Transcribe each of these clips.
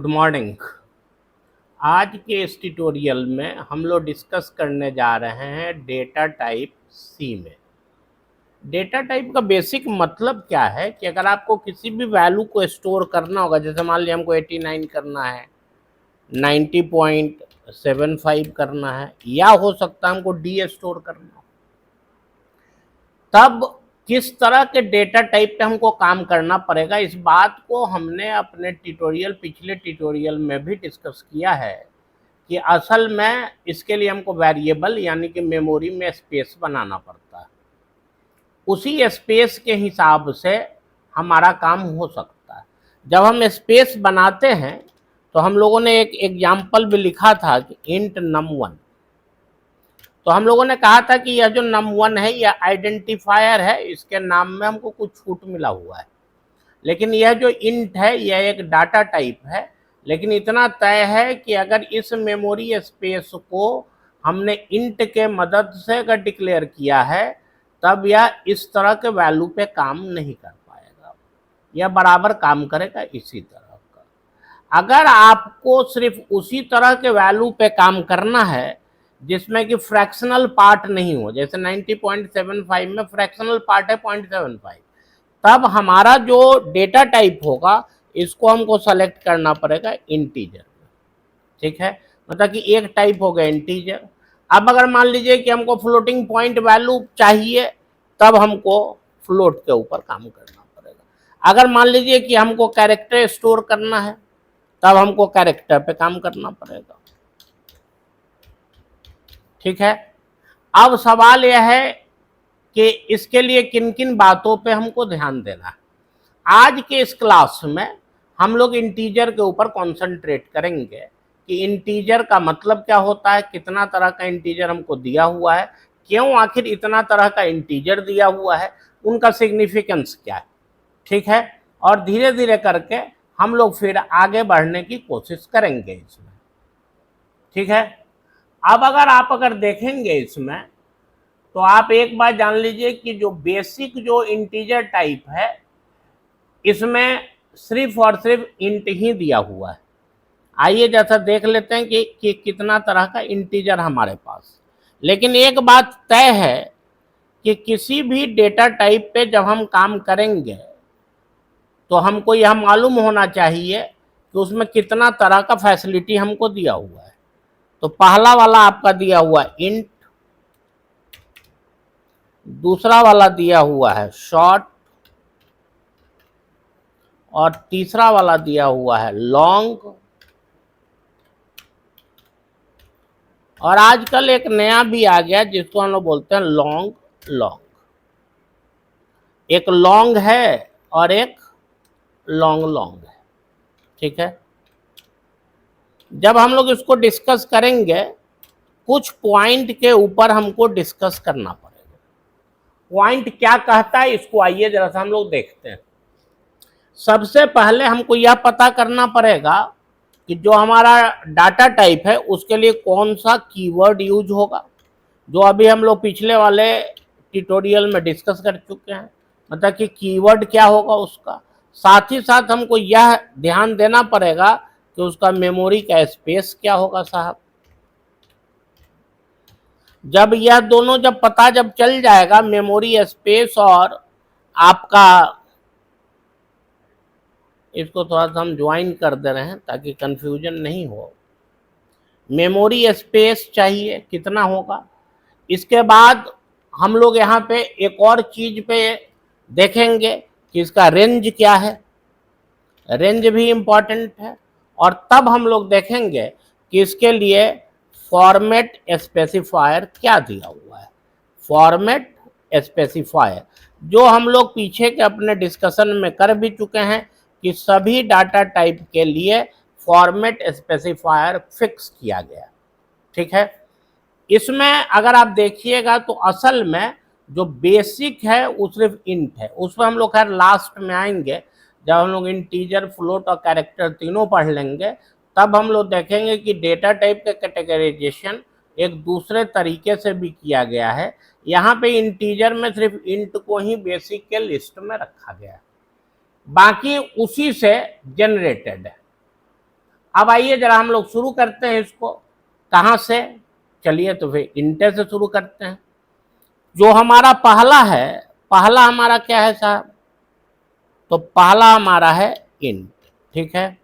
Good morning. आज के इस ट्यूटोरियल में हम लोग डिस्कस करने जा रहे हैं डेटा टाइप सी में। डेटा टाइप का बेसिक मतलब क्या है कि अगर आपको किसी भी वैल्यू को स्टोर करना होगा, जैसे मान लिया हमको 89 करना है, 90.75 करना है, या हो सकता है हमको डी स्टोर करना हो, तब किस तरह के डेटा टाइप पे हमको काम करना पड़ेगा, इस बात को हमने अपने पिछले ट्यूटोरियल में भी डिस्कस किया है कि असल में इसके लिए हमको वेरिएबल यानी कि मेमोरी में स्पेस बनाना पड़ता है। उसी स्पेस के हिसाब से हमारा काम हो सकता है। जब हम स्पेस बनाते हैं तो हम लोगों ने एक एग्जाम्पल भी लिखा था कि इंट num1। तो हम लोगों ने कहा था कि यह जो num1 है यह आइडेंटिफायर है, इसके नाम में हमको कुछ छूट मिला हुआ है। लेकिन यह जो इंट है यह एक डाटा टाइप है। लेकिन इतना तय है कि अगर इस मेमोरी स्पेस को हमने इंट के मदद से अगर डिक्लेयर किया है तब यह इस तरह के वैल्यू पे काम नहीं कर पाएगा, यह बराबर काम करेगा इसी तरह का। अगर आपको सिर्फ उसी तरह के वैल्यू पे काम करना है जिसमें कि फ्रैक्शनल पार्ट नहीं हो, जैसे 90.75 में फ्रैक्शनल पार्ट है 0.75, तब हमारा जो डेटा टाइप होगा इसको हमको सेलेक्ट करना पड़ेगा इंटीजर में। ठीक है, मतलब कि एक टाइप हो गया इंटीजर। अब अगर मान लीजिए कि हमको फ्लोटिंग पॉइंट वैल्यू चाहिए तब हमको फ्लोट के ऊपर काम करना पड़ेगा। अगर मान लीजिए कि हमको कैरेक्टर स्टोर करना है तब हमको कैरेक्टर पे काम करना पड़ेगा। ठीक है, अब सवाल यह है कि इसके लिए किन किन बातों पे हमको ध्यान देना है। आज के इस क्लास में हम लोग इंटीजर के ऊपर कॉन्सेंट्रेट करेंगे कि इंटीजर का मतलब क्या होता है, कितना तरह का इंटीजर हमको दिया हुआ है, क्यों आखिर इतना तरह का इंटीजर दिया हुआ है, उनका सिग्निफिकेंस क्या है। ठीक है, और धीरे धीरे करके हम लोग फिर आगे बढ़ने की कोशिश करेंगे इसमें। ठीक है, अब अगर देखेंगे इसमें तो आप एक बात जान लीजिए कि जो बेसिक जो इंटीजर टाइप है इसमें सिर्फ और सिर्फ इंट ही दिया हुआ है। आइए जैसा देख लेते हैं कि कितना तरह का इंटीजर हमारे पास। लेकिन एक बात तय है कि किसी भी डेटा टाइप पे जब हम काम करेंगे तो हमको यह मालूम होना चाहिए कि उसमें कितना तरह का फैसिलिटी हमको दिया हुआ है। तो पहला वाला आपका दिया हुआ है इंट, दूसरा वाला दिया हुआ है शॉर्ट, और तीसरा वाला दिया हुआ है लॉन्ग, और आजकल एक नया भी आ गया जिसको हम लोग बोलते हैं लॉन्ग लॉन्ग। एक लॉन्ग है और एक लॉन्ग लॉन्ग है। ठीक है, जब हम लोग इसको डिस्कस करेंगे कुछ पॉइंट के ऊपर हमको डिस्कस करना पड़ेगा। पॉइंट क्या कहता है इसको आइए जरा सा हम लोग देखते हैं। सबसे पहले हमको यह पता करना पड़ेगा कि जो हमारा डाटा टाइप है उसके लिए कौन सा कीवर्ड यूज होगा, जो अभी हम लोग पिछले वाले ट्यूटोरियल में डिस्कस कर चुके हैं, मतलब कि कीवर्ड क्या होगा उसका। साथ ही साथ हमको यह ध्यान देना पड़ेगा कि उसका मेमोरी का स्पेस क्या होगा साहब। जब यह दोनों जब पता जब चल जाएगा, मेमोरी स्पेस और आपका, इसको थोड़ा सा हम ज्वाइन कर दे रहे हैं ताकि कंफ्यूजन नहीं हो। मेमोरी स्पेस चाहिए कितना होगा। इसके बाद हम लोग यहाँ पे एक और चीज पे देखेंगे कि इसका रेंज क्या है, रेंज भी इम्पॉर्टेंट है। और तब हम लोग देखेंगे कि इसके लिए फॉर्मेट स्पेसिफायर क्या दिया हुआ है। फॉर्मेट स्पेसिफायर जो हम लोग पीछे के अपने डिस्कशन में कर भी चुके हैं कि सभी डाटा टाइप के लिए फॉर्मेट स्पेसिफायर फिक्स किया गया। ठीक है, इसमें अगर आप देखिएगा तो असल में जो बेसिक है वो सिर्फ इंट है, उस पर हम लोग खैर लास्ट में आएंगे। जब हम लोग इंटीजर, फ्लोट और कैरेक्टर तीनों पढ़ लेंगे तब हम लोग देखेंगे कि डेटा टाइप का कैटेगराइजेशन एक दूसरे तरीके से भी किया गया है। यहाँ पे इंटीजर में सिर्फ इंट को ही बेसिक के लिस्ट में रखा गया है, बाकी उसी से जनरेटेड है। अब आइए जरा हम लोग शुरू करते हैं इसको, कहाँ से, चलिए तो फिर इंटर से शुरू करते हैं। जो हमारा पहला है, पहला हमारा क्या है साहब, तो पहला हमारा है इंट, ठीक है।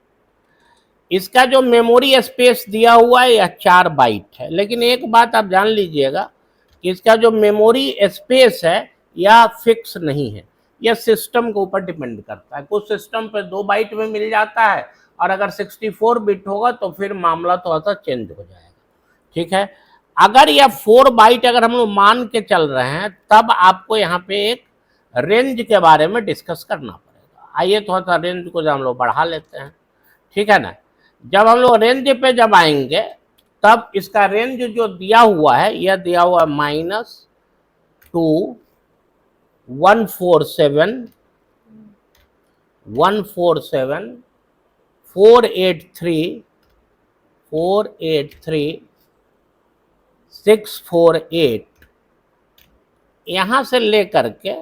इसका जो मेमोरी स्पेस दिया हुआ है यह 4 बाइट है, लेकिन एक बात आप जान लीजिएगा कि इसका जो मेमोरी स्पेस है यह फिक्स नहीं है, यह सिस्टम के ऊपर डिपेंड करता है। कुछ सिस्टम पे 2 बाइट में मिल जाता है, और अगर 64 बिट होगा तो फिर मामला थोड़ा सा चेंज हो जाएगा, ठीक है। अगर यह 4 बाइट अगर हम लोग मान के चल रहे हैं, तब आपको यहाँ पे एक रेंज के बारे में डिस्कस करना पड़ेगा। आइए थोड़ा सा रेंज को हम लोग बढ़ा लेते हैं, ठीक है ना। जब हम लोग रेंज पे जब आएंगे, तब इसका रेंज जो दिया हुआ है, यह दिया हुआ है -2 147 483 648 यहाँ से लेकर के,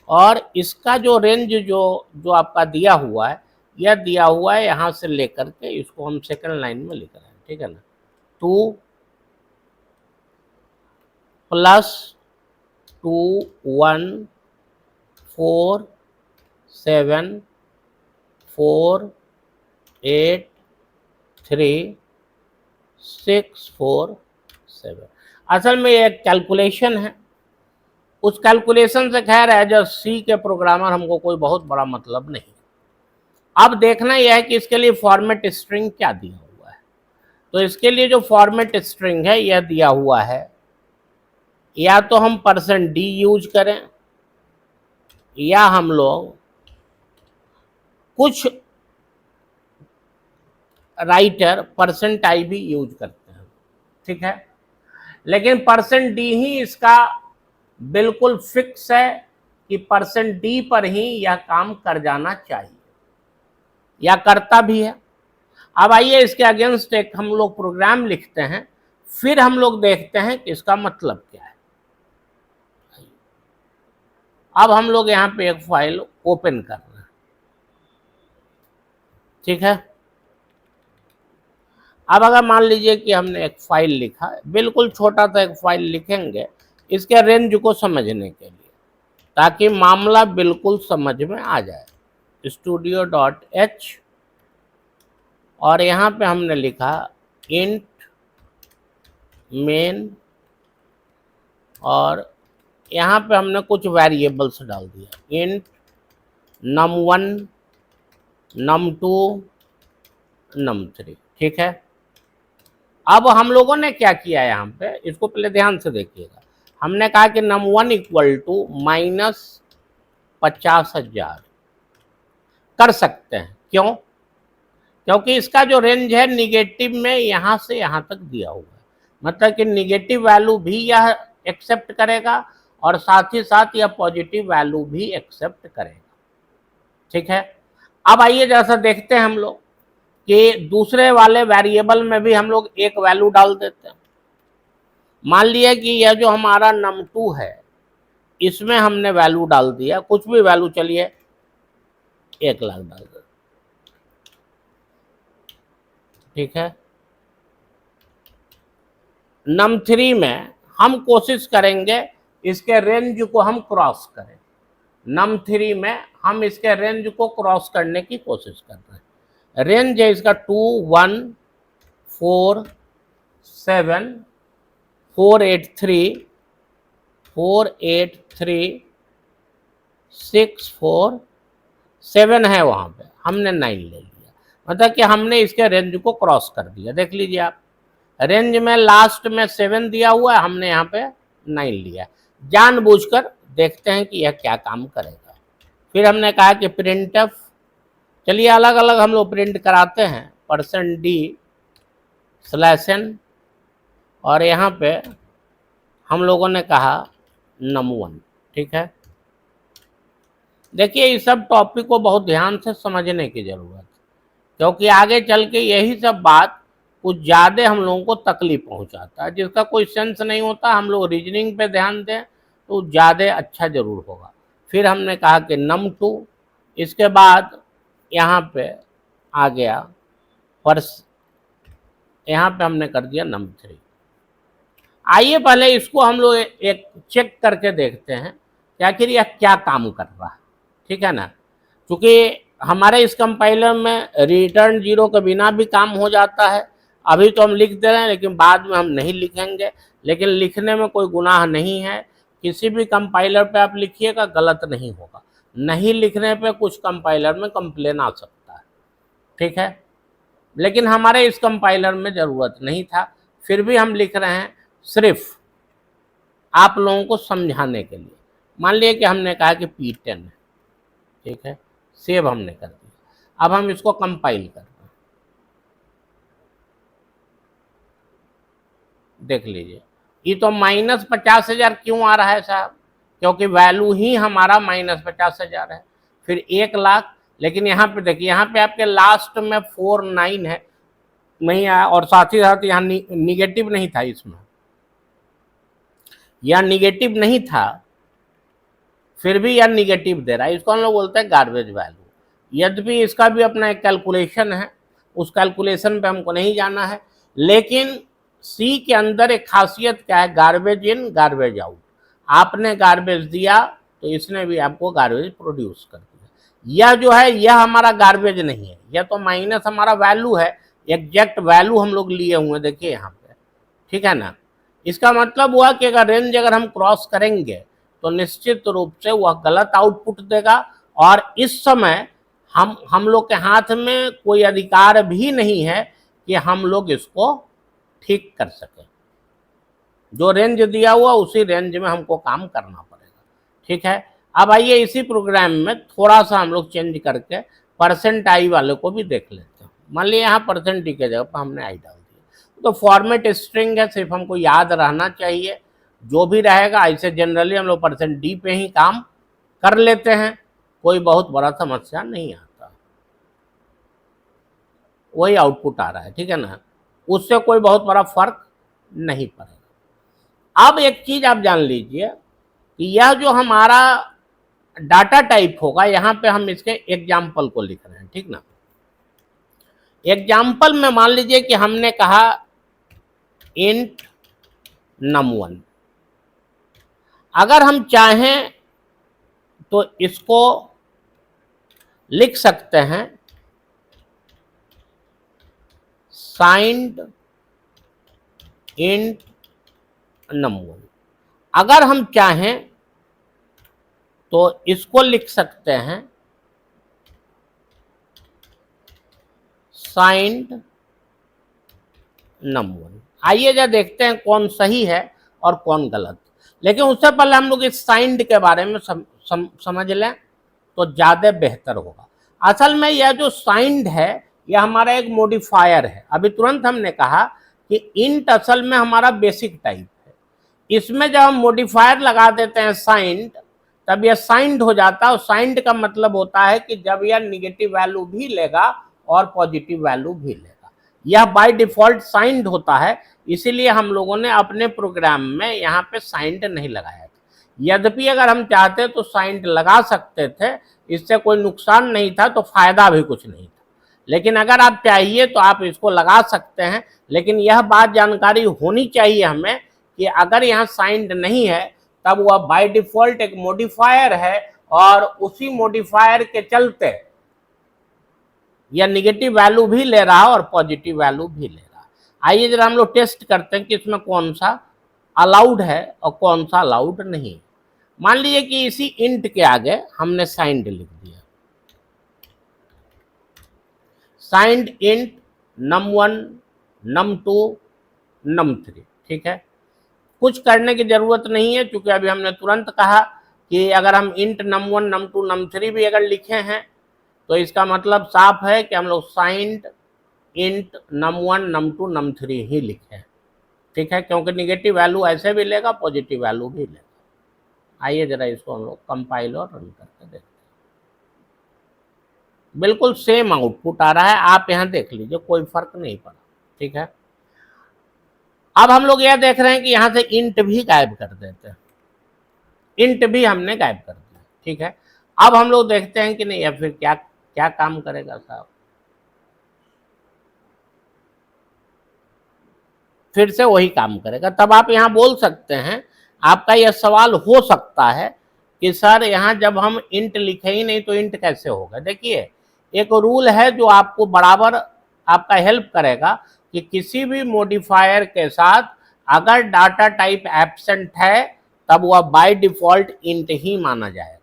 और इसका जो रेंज जो आपका दिया हुआ है, यह दिया हुआ है यहाँ से लेकर के, इसको हम सेकंड लाइन में लिख रहे हैं, ठीक है ना। 2 + 2 1 4 7 4 8 3 6 4 7। असल में ये एक कैलकुलेशन है, उस कैलकुलेशन से खैर एज अ सी के प्रोग्रामर हमको कोई बहुत बड़ा मतलब नहीं। अब देखना यह है कि इसके लिए फॉर्मेट स्ट्रिंग क्या दिया हुआ है। तो इसके लिए जो फॉर्मेट स्ट्रिंग है यह दिया हुआ है, या तो हम %d यूज करें, या हम लोग कुछ राइटर %i भी यूज करते हैं, ठीक है। लेकिन %d ही इसका बिल्कुल फिक्स है कि %d पर ही यह काम कर जाना चाहिए, या करता भी है। अब आइए इसके अगेंस्ट एक हम लोग प्रोग्राम लिखते हैं, फिर हम लोग देखते हैं कि इसका मतलब क्या है। अब हम लोग यहाँ पे एक फाइल ओपन कर रहे हैं, ठीक है। अब अगर मान लीजिए कि हमने एक फाइल लिखा, बिल्कुल छोटा सा एक फाइल लिखेंगे इसके रेंज को समझने के लिए, ताकि मामला बिल्कुल समझ में आ जाए। studio.h, और यहाँ पे हमने लिखा int main, और यहाँ पे हमने कुछ वेरिएबल्स डाल दिया, int num1 num2 num3, ठीक है। अब हम लोगों ने क्या किया यहाँ पे, इसको पहले ध्यान से देखिएगा। हमने कहा कि num1 = -50,000 कर सकते हैं, क्यों? क्योंकि इसका जो रेंज है निगेटिव में यहाँ से यहाँ तक दिया हुआ है, मतलब कि निगेटिव वैल्यू भी यह एक्सेप्ट करेगा, और साथ ही साथ यह पॉजिटिव वैल्यू भी एक्सेप्ट करेगा, ठीक है। अब आइए जैसा देखते हैं हम लोग कि दूसरे वाले वेरिएबल में भी हम लोग एक वैल्यू डाल देते हैं। मान लिया कि यह जो हमारा num2 है, इसमें हमने वैल्यू डाल दिया, कुछ भी वैल्यू, चलिए 1 लाख डाल देते, ठीक है। num3 में हम कोशिश करेंगे इसके रेंज को हम क्रॉस करें। num3 में हम इसके रेंज को क्रॉस करने की कोशिश कर रहे हैं। रेंज है इसका 2 1 4 7 483 6 4 7 है, वहाँ पे हमने 9 ले लिया, मतलब कि हमने इसके रेंज को क्रॉस कर दिया। देख लीजिए आप, रेंज में लास्ट में 7 दिया हुआ है, हमने यहाँ पे 9 लिया, जानबूझकर। देखते हैं कि यह क्या काम करेगा। फिर हमने कहा कि printf, चलिए अलग अलग हम लोग प्रिंट कराते हैं, %d/n, और यहाँ पे हम लोगों ने कहा num1, ठीक है। देखिए इस सब टॉपिक को बहुत ध्यान से समझने की जरूरत है, क्योंकि आगे चल के यही सब बात कुछ ज़्यादा हम लोगों को तकलीफ पहुंचाता है, जिसका कोई सेंस नहीं होता। हम लोग रीजनिंग पे ध्यान दें तो ज़्यादा अच्छा जरूर होगा। फिर हमने कहा कि num2, इसके बाद यहाँ पे आ गया यहाँ पे हमने कर दिया num3। आइए पहले इसको हम लोग एक चेक करके देखते हैं कि आखिर यह क्या काम कर रहा है, ठीक है ना। क्योंकि हमारे इस कंपाइलर में रिटर्न 0 के बिना भी काम हो जाता है। अभी तो हम लिख दे रहे हैं, लेकिन बाद में हम नहीं लिखेंगे, लेकिन लिखने में कोई गुनाह नहीं है। किसी भी कंपाइलर पे आप लिखिएगा गलत नहीं होगा। नहीं लिखने पे कुछ कंपाइलर में कंप्लेन आ सकता है, ठीक है। लेकिन हमारे इस कंपाइलर में ज़रूरत नहीं था, फिर भी हम लिख रहे हैं सिर्फ आप लोगों को समझाने के लिए। मान लिया कि हमने कहा कि P10 है, ठीक है, सेव हमने कर दिया। अब हम इसको कंपाइल कर रहे हैं, देख लीजिए। ये तो -50,000 क्यों आ रहा है साहब? क्योंकि वैल्यू ही हमारा -50,000 है, फिर 1 लाख। लेकिन यहाँ पे देखिए, यहाँ पे आपके लास्ट में 49 है, नहीं आया, और साथ ही साथ यहाँ निगेटिव नहीं था, इसमें या निगेटिव नहीं था, फिर भी यह निगेटिव दे रहा है। इसको हम लोग बोलते हैं गार्बेज वैल्यू। यद्यपि इसका भी अपना एक कैलकुलेशन है, उस कैलकुलेशन पे हमको नहीं जाना है, लेकिन सी के अंदर एक खासियत क्या है, गार्बेज इन गार्बेज आउट। आपने गार्बेज दिया तो इसने भी आपको गार्बेज प्रोड्यूस कर दिया। यह जो है यह हमारा गार्बेज नहीं है, यह तो माइनस हमारा वैल्यू है, एग्जैक्ट वैल्यू हम लोग लिए हुए, देखिए यहाँ पे, ठीक है ना। इसका मतलब हुआ कि अगर रेंज अगर हम क्रॉस करेंगे तो निश्चित रूप से वह गलत आउटपुट देगा, और इस समय हम लोग के हाथ में कोई अधिकार भी नहीं है कि हम लोग इसको ठीक कर सकें। जो रेंज दिया हुआ उसी रेंज में हमको काम करना पड़ेगा, ठीक है। अब आइए इसी प्रोग्राम में थोड़ा सा हम लोग चेंज करके %i वाले को भी देख लेते हैं। मान लिया यहाँ %d के जगह पर हमने i डाल दिया, तो फॉर्मेट स्ट्रिंग है, सिर्फ हमको याद रहना चाहिए। जो भी रहेगा ऐसे जनरली हम लोग %d पे ही काम कर लेते हैं, कोई बहुत बड़ा समस्या नहीं आता, वही आउटपुट आ रहा है, ठीक है ना, उससे कोई बहुत बड़ा फर्क नहीं पड़ेगा। अब एक चीज आप जान लीजिए कि यह जो हमारा डाटा टाइप होगा, यहाँ पे हम इसके एग्जाम्पल को लिख रहे हैं, ठीक ना। एग्जाम्पल में मान लीजिए कि हमने कहा इंट num1। अगर हम चाहें तो इसको लिख सकते हैं साइंड इंट num1। अगर हम चाहें तो इसको लिख सकते हैं साइंड num1। आइए जरा देखते हैं कौन सही है और कौन गलत। लेकिन उससे पहले हम लोग इस साइंड के बारे में समझ लें तो ज़्यादा बेहतर होगा। असल में यह जो साइंड है यह हमारा एक मॉडिफायर है। अभी तुरंत हमने कहा कि इंट असल में हमारा बेसिक टाइप है, इसमें जब हम मॉडिफायर लगा देते हैं साइंड, तब यह साइंड हो जाता है। और साइंड का मतलब होता है कि जब यह निगेटिव वैल्यू भी लेगा और पॉजिटिव वैल्यू भी लेगा, यह बाय डिफॉल्ट साइंड होता है। इसीलिए हम लोगों ने अपने प्रोग्राम में यहाँ पे साइंड नहीं लगाया था। यद्यपि अगर हम चाहते तो साइंड लगा सकते थे, इससे कोई नुकसान नहीं था, तो फायदा भी कुछ नहीं था। लेकिन अगर आप चाहिए तो आप इसको लगा सकते हैं। लेकिन यह बात जानकारी होनी चाहिए हमें कि अगर यहाँ साइंड नहीं है तब वह बाय डिफॉल्ट एक मॉडिफायर है, और उसी मॉडिफायर के चलते यह निगेटिव वैल्यू भी ले रहा है और पॉजिटिव वैल्यू भी ले रहा है। आइए जरा हम लोग टेस्ट करते हैं कि इसमें कौन सा अलाउड है और कौन सा अलाउड नहीं। मान लीजिए कि इसी इंट के आगे हमने साइंड लिख दिया, signed int num1 num2 num3, ठीक है। कुछ करने की जरूरत नहीं है, क्योंकि अभी हमने तुरंत कहा कि अगर हम इंट num1 num2 num3 भी अगर लिखे हैं तो इसका मतलब साफ है कि हम लोग signed int num1 num2 num3 ही लिखे हैं, ठीक है। क्योंकि निगेटिव वैल्यू ऐसे भी लेगा, पॉजिटिव वैल्यू भी लेगा। आइए जरा इसको हम लोग कंपाइल और रन करके देखते हैं। बिल्कुल सेम आउटपुट आ रहा है, आप यहाँ देख लीजिए, कोई फर्क नहीं पड़ा, ठीक है। अब हम लोग यह देख रहे हैं कि यहाँ से इंट भी गायब कर देते हैं, इंट भी हमने गायब कर दिया, ठीक है। अब हम लोग देखते हैं कि नहीं या फिर क्या क्या, क्या काम करेगा साहब। फिर से वही काम करेगा। तब आप यहाँ बोल सकते हैं, आपका यह सवाल हो सकता है कि सर यहाँ जब हम इंट लिखे ही नहीं तो इंट कैसे होगा। देखिए, एक रूल है जो आपको बराबर आपका हेल्प करेगा कि किसी भी मॉडिफायर के साथ अगर डाटा टाइप एब्सेंट है तब वह बाय डिफॉल्ट इंट ही माना जाएगा।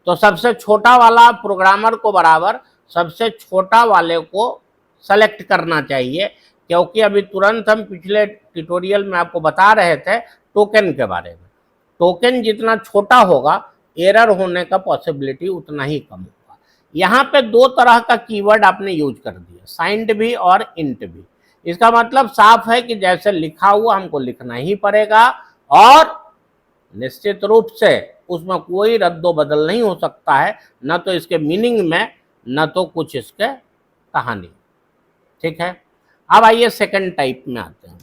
तो सबसे छोटा वाला प्रोग्रामर को बराबर सबसे छोटा वाले को सेलेक्ट करना चाहिए, क्योंकि अभी तुरंत हम पिछले ट्यूटोरियल में आपको बता रहे थे टोकन के बारे में। टोकन जितना छोटा होगा एरर होने का पॉसिबिलिटी उतना ही कम होगा। यहाँ पे दो तरह का कीवर्ड आपने यूज कर दिया, साइंड भी और इंट भी। इसका मतलब साफ है कि जैसे लिखा हुआ हमको लिखना ही पड़ेगा और निश्चित रूप से उसमें कोई रद्दो बदल नहीं हो सकता है, न तो इसके मीनिंग में न तो कुछ इसके कहानी। ठीक है, अब आइए सेकंड टाइप में आते हैं।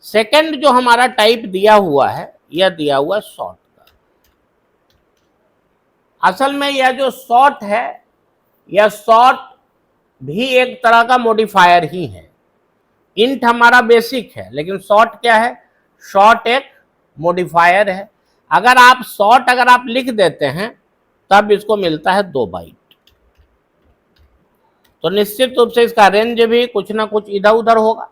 सेकंड जो हमारा टाइप दिया हुआ है, यह दिया हुआ शॉर्ट का। असल में यह जो शॉर्ट है, यह शॉर्ट भी एक तरह का मॉडिफायर ही है। इंट हमारा बेसिक है, लेकिन शॉर्ट क्या है? शॉर्ट एक मॉडिफायर है। अगर आप शॉर्ट अगर आप लिख देते हैं तब इसको मिलता है 2 बाइट। तो निश्चित रूप से इसका रेंज भी कुछ ना कुछ इधर उधर होगा।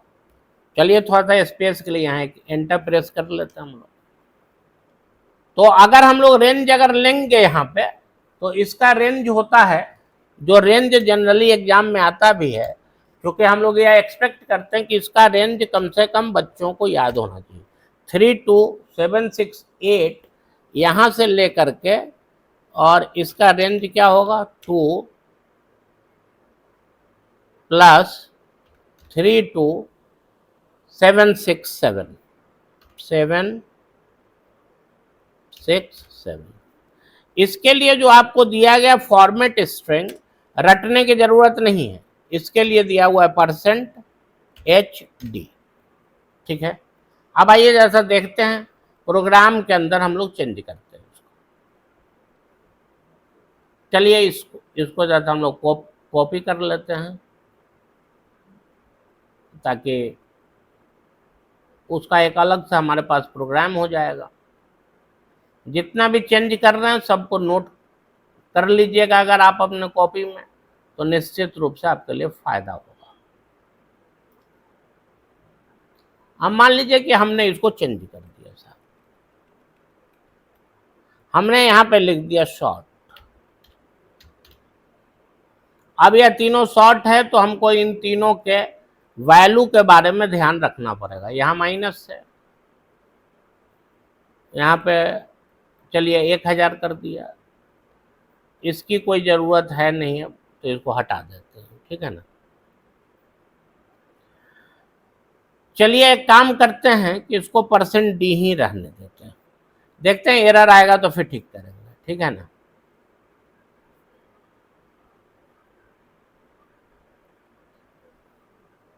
चलिए थोड़ा सा स्पेस के लिए यहाँ एक एंटर प्रेस कर लेते हैं हम लोग। तो अगर हम लोग रेंज अगर लेंगे यहाँ पे, तो इसका रेंज होता है, जो रेंज जनरली एग्जाम में आता भी है, क्योंकि हम लोग यह एक्सपेक्ट करते हैं कि इसका रेंज कम से कम बच्चों को याद होना चाहिए। 32768 यहाँ से लेकर के, और इसका रेंज क्या होगा? 2 + 32767 767। इसके लिए जो आपको दिया गया फॉर्मेट स्ट्रिंग रटने की जरूरत नहीं है, इसके लिए दिया हुआ है %HD। ठीक है, अब आइए जैसा देखते हैं प्रोग्राम के अंदर हम लोग चेंज करते हैं उसको। चलिए इसको जैसा हम लोग कॉपी कर लेते हैं, ताकि उसका एक अलग से हमारे पास प्रोग्राम हो जाएगा। जितना भी चेंज कर रहे हैं सबको नोट कर लीजिएगा अगर आप अपने कॉपी में, तो निश्चित रूप से आपके लिए फायदा होगा। अब मान लीजिए कि हमने इसको चेंज कर दिया साहब, हमने यहाँ पे लिख दिया शॉर्ट। अब यह तीनों शॉर्ट है तो हमको इन तीनों के वैल्यू के बारे में ध्यान रखना पड़ेगा। यहाँ माइनस है, यहाँ पे चलिए 1000 कर दिया, इसकी कोई ज़रूरत है नहीं, अब तो इसको हटा देते हैं। ठीक है ना। चलिए एक काम करते हैं कि इसको %D ही रहने देते हैं, देखते हैं एरर आएगा तो फिर ठीक करेंगे। ठीक है ना।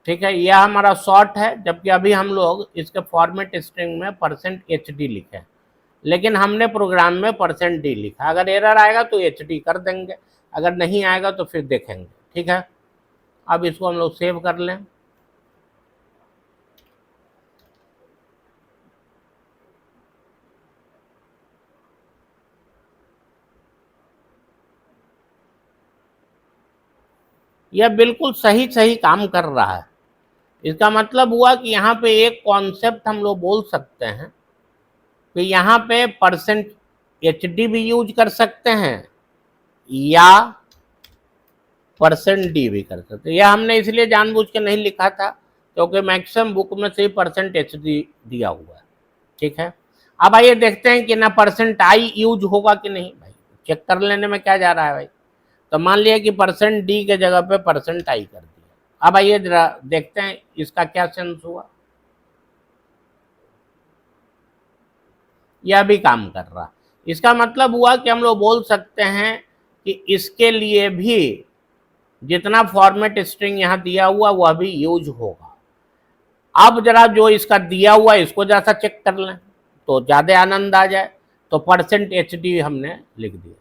ठीक है, यह हमारा शॉर्ट है, जबकि अभी हम लोग इसके फॉर्मेट स्ट्रिंग में %HD लिखे, लेकिन हमने प्रोग्राम में %D लिखा। अगर एरर आएगा तो HD कर देंगे, अगर नहीं आएगा तो फिर देखेंगे। ठीक है, अब इसको हम लोग सेव कर लें। यह बिल्कुल सही सही काम कर रहा है। इसका मतलब हुआ कि यहाँ पे एक कॉन्सेप्ट हम लोग बोल सकते हैं कि यहाँ पे %HD भी यूज कर सकते हैं या %D भी कर सकते हैं। यह हमने इसलिए जानबूझ के नहीं लिखा था क्योंकि मैक्सिमम बुक में से %HD दिया हुआ है। ठीक है, अब आइए देखते हैं कि ना %I यूज होगा कि नहीं। भाई चेक कर लेने में क्या जा रहा है भाई। तो मान लिया कि %D के जगह पे %I कर दिया। अब आइए जरा देखते हैं इसका क्या सेंस हुआ। यह भी काम कर रहा। इसका मतलब हुआ कि हम लोग बोल सकते हैं कि इसके लिए भी जितना फॉर्मेट स्ट्रिंग यहाँ दिया हुआ वह भी यूज होगा। अब जरा जो इसका दिया हुआ इसको जैसा चेक कर लें तो ज़्यादा आनंद आ जाए। तो %HD हमने लिख दिया।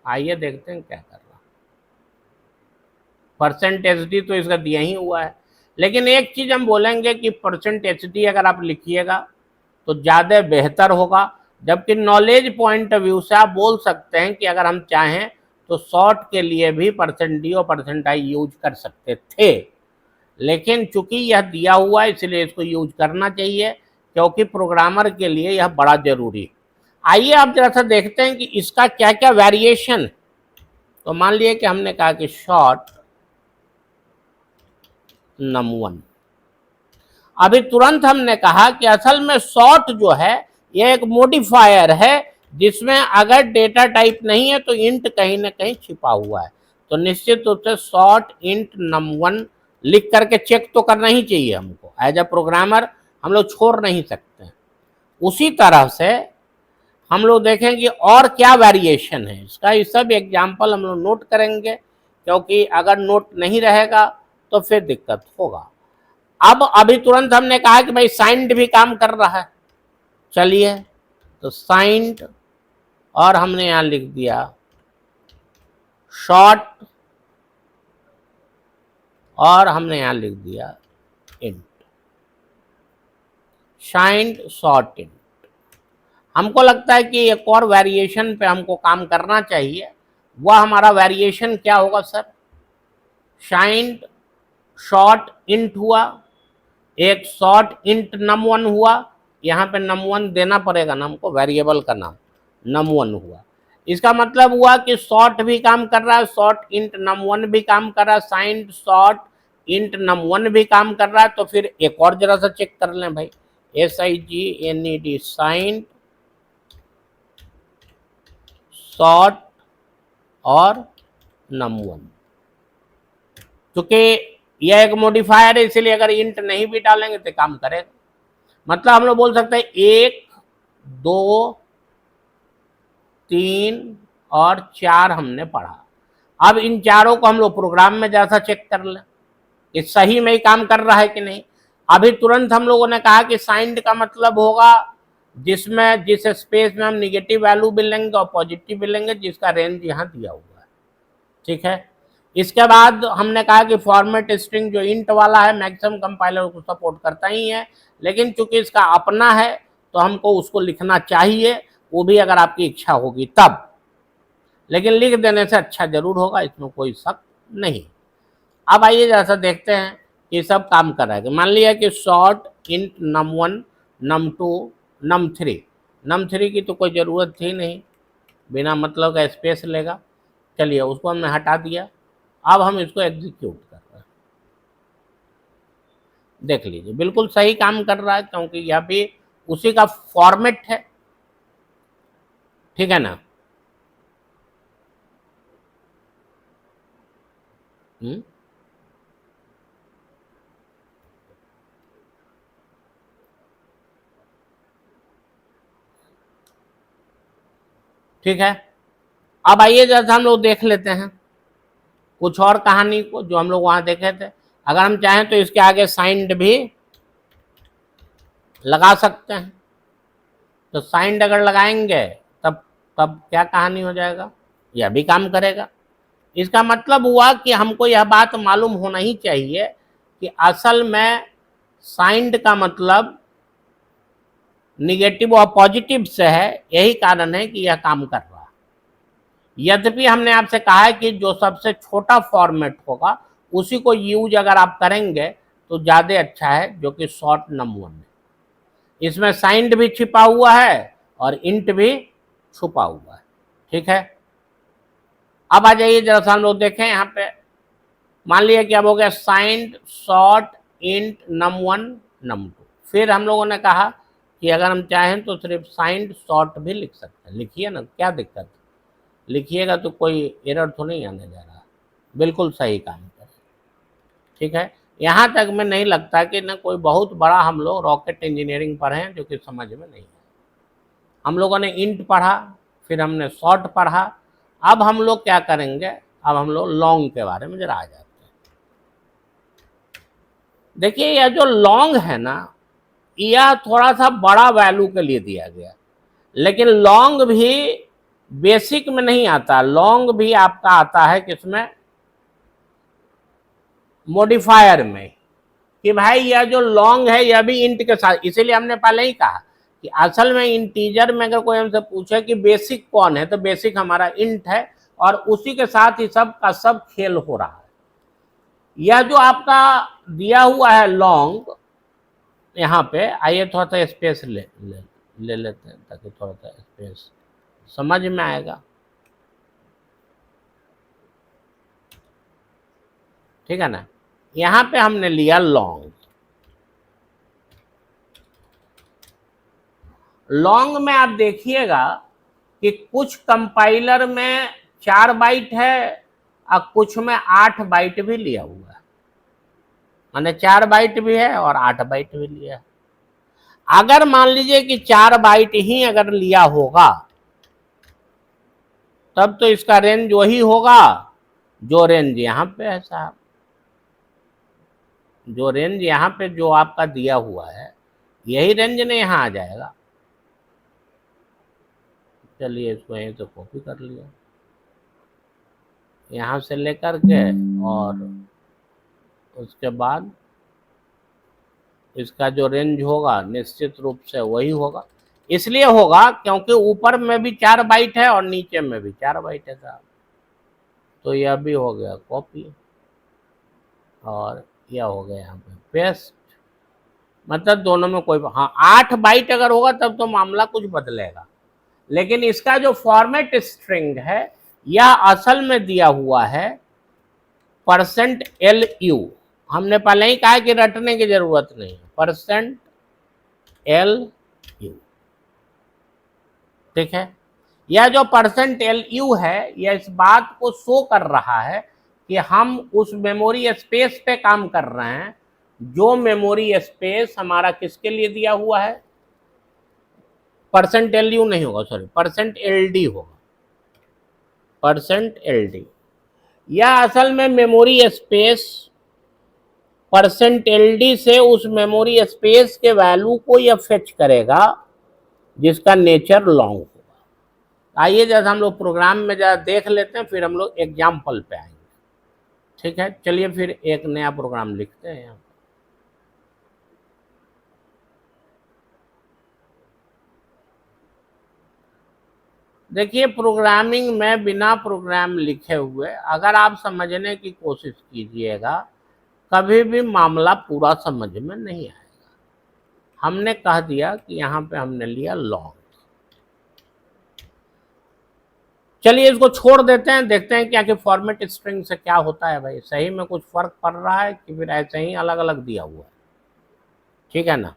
आइए देखते हैं क्या कर रहा। %HD तो इसका दिया ही हुआ है, लेकिन एक चीज हम बोलेंगे कि %hd अगर आप लिखिएगा तो ज़्यादा बेहतर होगा, जबकि नॉलेज पॉइंट ऑफ व्यू से आप बोल सकते हैं कि अगर हम चाहें तो शॉर्ट के लिए भी %d और %i यूज कर सकते थे, लेकिन चूंकि यह दिया हुआ है इसलिए इसको यूज करना चाहिए, क्योंकि प्रोग्रामर के लिए यह बड़ा जरूरी। आइए आप जरा सा देखते हैं कि इसका क्या क्या वेरिएशन। तो मान लिए कि हमने कहा कि शॉर्ट num1, अभी तुरंत हमने कहा कि असल में शॉर्ट जो है यह एक मॉडिफायर है जिसमें अगर डेटा टाइप नहीं है तो इंट कहीं ना कहीं छिपा हुआ है, तो निश्चित रूप से शॉर्ट इंट num1 लिख करके चेक तो करना ही चाहिए हमको, एज अ प्रोग्रामर हम लोग छोड़ नहीं सकते। उसी तरह से हम लोग देखेंगे और क्या वेरिएशन है इसका, ये सब एग्जाम्पल हम लोग नोट करेंगे, क्योंकि अगर नोट नहीं रहेगा तो फिर दिक्कत होगा। अब अभी तुरंत हमने कहा कि भाई साइंड भी काम कर रहा है, चलिए तो साइंड और हमने यहां लिख दिया शॉर्ट और हमने यहां लिख दिया इंट, साइंड शॉर्ट इंट। हमको लगता है कि एक और वेरिएशन पे हमको काम करना चाहिए, वह हमारा वेरिएशन क्या होगा सर, साइंड शॉर्ट इंट हुआ, एक शॉर्ट इंट num1 हुआ, यहाँ पे num1 देना पड़ेगा ना हमको, वेरिएबल का नाम num1 हुआ। इसका मतलब हुआ कि शॉर्ट भी काम कर रहा है, शॉर्ट इंट num1 भी काम कर रहा है, साइंड शॉर्ट इंट num1 भी काम कर रहा है। तो फिर एक और जरा सा चेक कर लें भाई, SIGNED साइंड शॉर्ट और num1, क्योंकि यह एक मॉडिफायर है इसलिए अगर इंट नहीं भी डालेंगे तो काम करेगा। मतलब हम लोग बोल सकते हैं 1 2 3 और 4 हमने पढ़ा। अब इन चारों को हम लोग प्रोग्राम में जैसा चेक कर लें कि सही में ही काम कर रहा है कि नहीं। अभी तुरंत हम लोगों ने कहा कि साइंड का मतलब होगा जिस स्पेस में हम निगेटिव वैल्यू भी लेंगे और पॉजिटिव भी लेंगे, जिसका रेंज यहाँ दिया हुआ है, ठीक है। इसके बाद हमने कहा कि फॉर्मेट स्ट्रिंग जो इंट वाला है मैक्सिमम कंपाइलर को सपोर्ट करता ही है, लेकिन चूंकि इसका अपना है तो हमको उसको लिखना चाहिए, वो भी अगर आपकी इच्छा होगी तब, लेकिन लिख देने से अच्छा जरूर होगा, इसमें कोई शक नहीं। अब आइए जैसा देखते हैं कि सब काम कर रहा है। मान लिया कि short int num1 num2 num3 की तो कोई ज़रूरत थी नहीं, बिना मतलब का स्पेस लेगा, चलिए उसको हमने हटा दिया। अब हम इसको एग्जीक्यूट कर रहे हैं, देख लीजिए बिल्कुल सही काम कर रहा है, क्योंकि यह भी उसी का फॉर्मेट है, ठीक है ना। ठीक है। अब आइए जैसा हम लोग देख लेते हैं कुछ और कहानी को जो हम लोग वहां देखे थे। अगर हम चाहें तो इसके आगे साइंड भी लगा सकते हैं, तो साइंड अगर लगाएंगे तब तब क्या कहानी हो जाएगा, यह भी काम करेगा। इसका मतलब हुआ कि हमको यह बात मालूम होना ही चाहिए कि असल में साइंड का मतलब निगेटिव और पॉजिटिव से है, यही कारण है कि यह काम कर रहा है। यद्यपि हमने आपसे कहा है कि जो सबसे छोटा फॉर्मेट होगा उसी को यूज अगर आप करेंगे तो ज़्यादा अच्छा है, जो कि शॉर्ट num1 है। इसमें साइंड भी छिपा हुआ है और इंट भी छुपा हुआ है, ठीक है। अब आ जाइए जरा सा हम लोग देखें यहाँ पे, मान लिया कि अब हो गया signed short int num1 num2। फिर हम लोगों ने कहा कि अगर हम चाहें तो सिर्फ साइंड शॉर्ट भी लिख सकते हैं, लिखिए ना, क्या दिक्कत है, लिखिएगा तो कोई एरर तो नहीं आने जा रहा, बिल्कुल सही काम करें, ठीक है। यहाँ तक में नहीं लगता कि ना कोई बहुत बड़ा हम लोग रॉकेट इंजीनियरिंग पढ़े हैं जो कि समझ में नहीं है। हम लोगों ने इंट पढ़ा, फिर हमने शॉर्ट पढ़ा, अब हम लोग क्या करेंगे, अब हम लोग लॉन्ग के बारे में जरा आ जाते हैं। देखिए यह जो लॉन्ग है ना, यह थोड़ा सा बड़ा वैल्यू के लिए दिया गया, लेकिन लॉन्ग भी बेसिक में नहीं आता, लॉन्ग भी आपका आता है किसमें, मॉडिफायर में। कि भाई यह जो लॉन्ग है यह भी इंट के साथ, इसीलिए हमने पहले ही कहा कि असल में इंटीजर में अगर कोई हमसे पूछे कि बेसिक कौन है, तो बेसिक हमारा इंट है, और उसी के साथ ही सब का सब खेल हो रहा है। यह जो आपका दिया हुआ है लॉन्ग, यहाँ पे आइए थोड़ा सा स्पेस ले लेते हैं ताकि थोड़ा सा स्पेस समझ में आएगा। ठीक है ना, यहाँ पे हमने लिया लॉन्ग। लॉन्ग में आप देखिएगा कि कुछ कंपाइलर में 4 बाइट है और कुछ में 8 बाइट भी लिया हुआ है, माने 4 बाइट भी है और 8 बाइट भी लिया है। अगर मान लीजिए कि 4 बाइट ही अगर लिया होगा तब तो इसका रेंज वही होगा जो रेंज यहाँ पे है साहब, जो रेंज यहाँ पे जो आपका दिया हुआ है यही रेंज ने यहाँ आ जाएगा। चलिए इसको यहीं से कॉपी कर लिया, यहाँ से लेकर के, और उसके बाद इसका जो रेंज होगा निश्चित रूप से वही होगा। इसलिए होगा क्योंकि ऊपर में भी 4 बाइट है और नीचे में भी 4 बाइट है साहब, तो यह भी हो गया कॉपी और यह हो गया यहाँ पे पेस्ट। मतलब दोनों में कोई, हाँ 8 बाइट अगर होगा तब तो मामला कुछ बदलेगा, लेकिन इसका जो फॉर्मेट स्ट्रिंग है यह असल में दिया हुआ है %LU। हमने पहले ही कहा कि रटने की जरूरत नहीं है, %LU। ठीक है, यह जो %LU है यह इस बात को शो कर रहा है कि हम उस मेमोरी स्पेस पे काम कर रहे हैं जो मेमोरी स्पेस हमारा किसके लिए दिया हुआ है, %LU नहीं होगा, सॉरी %LD होगा, %LD। यह असल में मेमोरी स्पेस %LD से उस मेमोरी स्पेस के वैल्यू को यह फेच करेगा जिसका नेचर लॉन्ग होगा। आइए जैसे हम लोग प्रोग्राम में जरा देख लेते हैं, फिर हम लोग एग्जाम्पल पे आएंगे। ठीक है, चलिए फिर एक नया प्रोग्राम लिखते हैं यहाँ। देखिए प्रोग्रामिंग में बिना प्रोग्राम लिखे हुए अगर आप समझने की कोशिश कीजिएगा कभी भी मामला पूरा समझ में नहीं आएगा। हमने कह दिया कि यहाँ पे हमने लिया लॉन्ग, चलिए इसको छोड़ देते हैं, देखते हैं क्या कि फॉर्मेट स्ट्रिंग से क्या होता है। भाई सही में कुछ फर्क पड़ रहा है कि फिर ऐसे ही अलग अलग दिया हुआ है। ठीक है ना,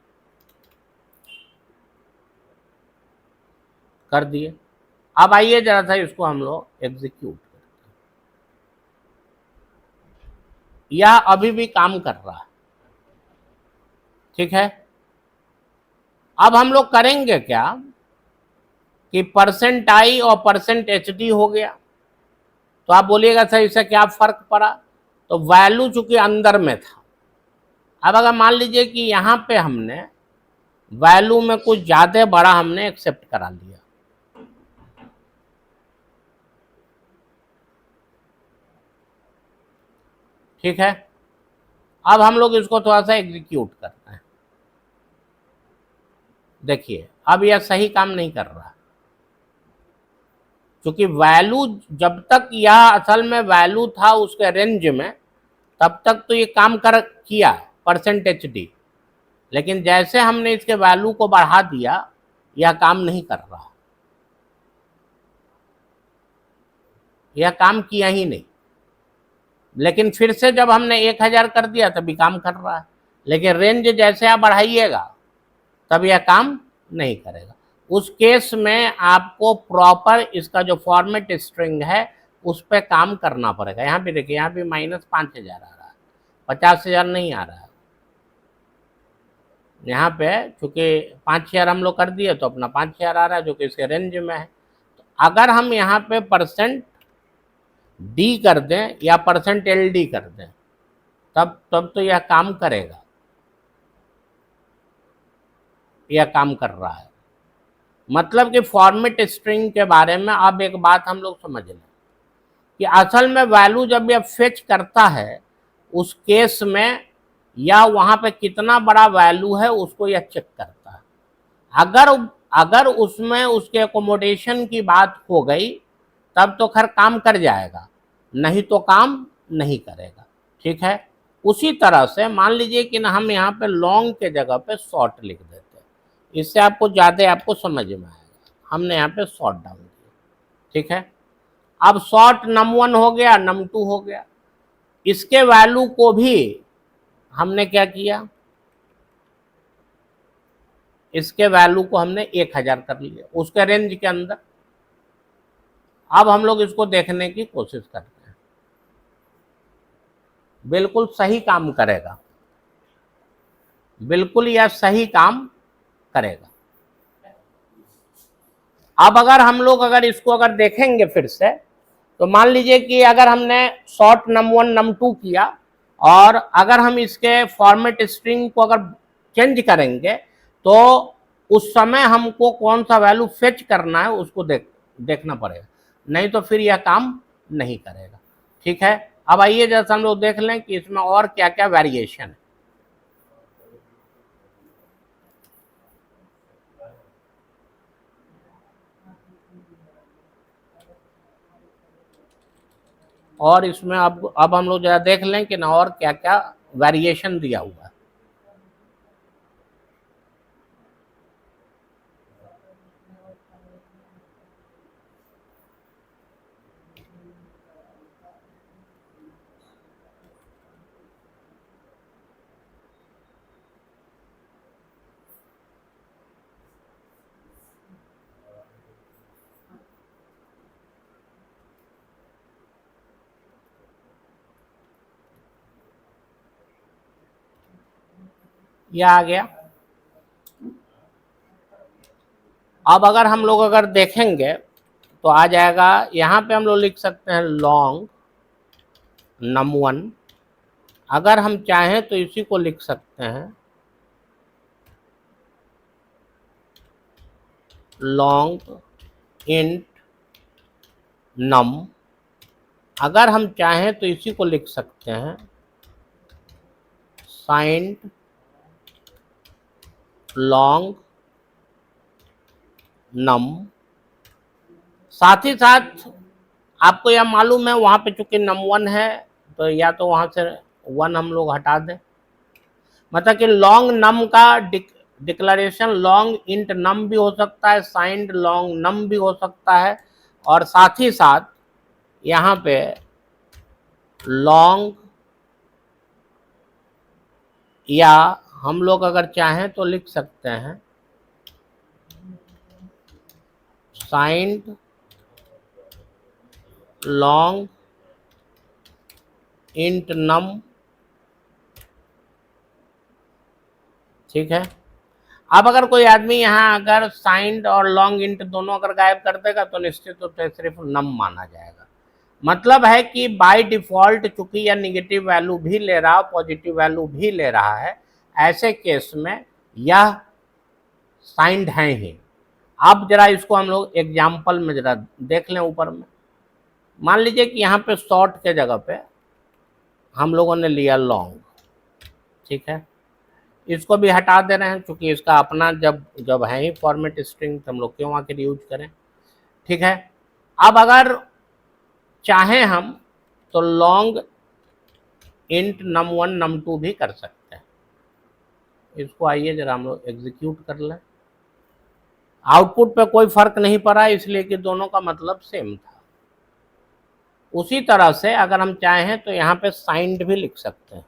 कर दिए। अब आइए जरा सा इसको हम लोग एग्जीक्यूट करते हैं। यह अभी भी काम कर रहा है। ठीक है, अब हम लोग करेंगे क्या कि %i और %hd हो गया, तो आप बोलिएगा सर इससे क्या फर्क पड़ा, तो वैल्यू चूंकि अंदर में था। अब अगर मान लीजिए कि यहाँ पे हमने वैल्यू में कुछ ज्यादा बड़ा हमने एक्सेप्ट करा लिया, ठीक है, अब हम लोग इसको थोड़ा सा एग्जीक्यूट करते हैं। देखिए अब यह सही काम नहीं कर रहा, क्योंकि वैल्यू जब तक यह असल में वैल्यू था उसके रेंज में तब तक तो ये काम कर किया %hd, लेकिन जैसे हमने इसके वैल्यू को बढ़ा दिया यह काम नहीं कर रहा, यह काम किया ही नहीं। लेकिन फिर से जब हमने 1000 कर दिया तभी काम कर रहा है, लेकिन रेंज जैसे आप बढ़ाइएगा तब यह काम नहीं करेगा। उस केस में आपको प्रॉपर इसका जो फॉर्मेट स्ट्रिंग है उस पर काम करना पड़ेगा। यहाँ पे देखिए, यहाँ पे -5000 आ रहा है, 50000 नहीं आ रहा है। यहाँ पे चूंकि 5000 हम लोग कर दिए तो अपना 5000 आ रहा है जो कि इसके रेंज में है। तो अगर हम यहाँ पे %d कर दें या %LD कर दें तब तो यह काम करेगा, यह काम कर रहा है। मतलब कि फॉर्मेट स्ट्रिंग के बारे में अब एक बात हम लोग समझ लें कि असल में वैल्यू जब यह फेच करता है उस केस में या वहां पे कितना बड़ा वैल्यू है उसको यह चेक करता है। अगर अगर उसमें उसके एकोमोडेशन की बात हो गई तब तो खैर काम कर जाएगा, नहीं तो काम नहीं करेगा। ठीक है, उसी तरह से मान लीजिए कि ना हम यहाँ पे लॉन्ग के जगह पे शॉर्ट लिख देते हैं, इससे आपको ज़्यादा आपको समझ में आएगा। हमने यहाँ पे शॉर्ट डाल दिया। ठीक है, अब शॉर्ट num1 हो गया, num2 हो गया। इसके वैल्यू को भी हमने क्या किया, इसके वैल्यू को हमने 1000 कर लिया उसके रेंज के अंदर। अब हम लोग इसको देखने की कोशिश करते हैं, बिल्कुल सही काम करेगा, बिल्कुल यह सही काम करेगा। अब अगर हम लोग अगर इसको अगर देखेंगे फिर से, तो मान लीजिए कि अगर हमने शॉर्ट num1 num2 किया और अगर हम इसके फॉर्मेट स्ट्रिंग को अगर चेंज करेंगे तो उस समय हमको कौन सा वैल्यू फेच करना है उसको देखना पड़ेगा, नहीं तो फिर यह काम नहीं करेगा। ठीक है, अब आइए जैसे हम लोग देख लें कि इसमें और क्या क्या वेरिएशन है। और इसमें अब हम लोग जरा देख लें कि ना और क्या क्या वेरिएशन दिया हुआ है। यह आ गया। अब अगर हम लोग अगर देखेंगे तो आ जाएगा, यहाँ पे हम लोग लिख सकते हैं लॉन्ग num1। अगर हम चाहें तो इसी को लिख सकते हैं लॉन्ग इंट num। अगर हम चाहें तो इसी को लिख सकते हैं साइंड लॉन्ग num। साथ ही साथ आपको यह मालूम है वहाँ पे चूंकि num1 है तो या तो वहाँ से 1 हम लोग हटा दें, मतलब कि लॉन्ग नम का डिक्लेरेशन लॉन्ग इंट नम भी हो सकता है, साइंड लॉन्ग नम भी हो सकता है, और साथ ही साथ यहाँ पे लॉन्ग, या हम लोग अगर चाहें तो लिख सकते हैं साइंड लॉन्ग इंट नम। ठीक है, अब अगर कोई आदमी यहाँ अगर साइंड और लॉन्ग इंट दोनों अगर गायब कर देगा तो निश्चित रूप से सिर्फ नम माना जाएगा। मतलब है कि बाय डिफॉल्ट चूंकि यह निगेटिव वैल्यू भी ले रहा है, पॉजिटिव वैल्यू भी ले रहा है, ऐसे केस में यह साइंड है ही। अब जरा इसको हम लोग एग्जाम्पल में जरा देख लें ऊपर में। मान लीजिए कि यहाँ पे शॉर्ट के जगह पे हम लोगों ने लिया लॉन्ग। ठीक है, इसको भी हटा दे रहे हैं क्योंकि इसका अपना जब है ही फॉर्मेट स्ट्रिंग तो हम लोग क्यों आखिर यूज करें। ठीक है, अब अगर चाहें हम तो लॉन्ग इंट num1 num2 भी कर सकते हैं। इसको आइए जरा हम लोग एग्जीक्यूट कर लें। आउटपुट पे कोई फर्क नहीं पड़ा इसलिए कि दोनों का मतलब सेम था। उसी तरह से अगर हम चाहें तो यहाँ पे साइंड भी लिख सकते हैं,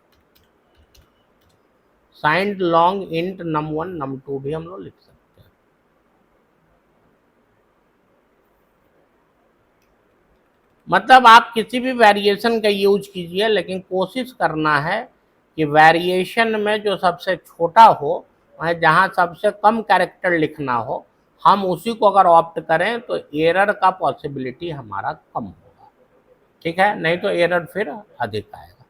signed long int num1 num2 भी हम लोग लिख सकते हैं। मतलब आप किसी भी वेरिएशन का यूज कीजिए, लेकिन कोशिश करना है कि वेरिएशन में जो सबसे छोटा हो, जहाँ सबसे कम कैरेक्टर लिखना हो, हम उसी को अगर ऑप्ट करें तो एरर का पॉसिबिलिटी हमारा कम होगा। ठीक है, नहीं तो एरर फिर अधिक आएगा।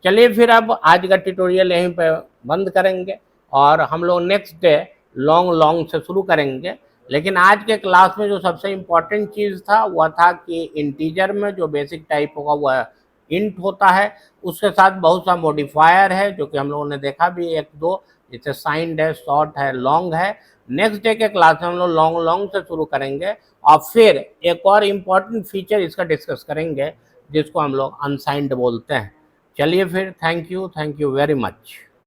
चलिए फिर अब आज का ट्यूटोरियल यहीं पे बंद करेंगे और हम लोग नेक्स्ट डे लॉन्ग से शुरू करेंगे। लेकिन आज के क्लास में जो सबसे इम्पोर्टेंट चीज़ था वह था कि इंटीजर में जो बेसिक टाइप होगा वह इंट होता है, उसके साथ बहुत सा मॉडिफायर है जो कि हम लोगों ने देखा भी एक दो, जैसे साइंड है, शॉर्ट है, लॉन्ग है। नेक्स्ट डे के क्लास में हम लोग लॉन्ग लॉन्ग से शुरू करेंगे और फिर एक और इम्पॉर्टेंट फीचर इसका डिस्कस करेंगे जिसको हम लोग अनसाइंड बोलते हैं। चलिए फिर, थैंक यू वेरी मच।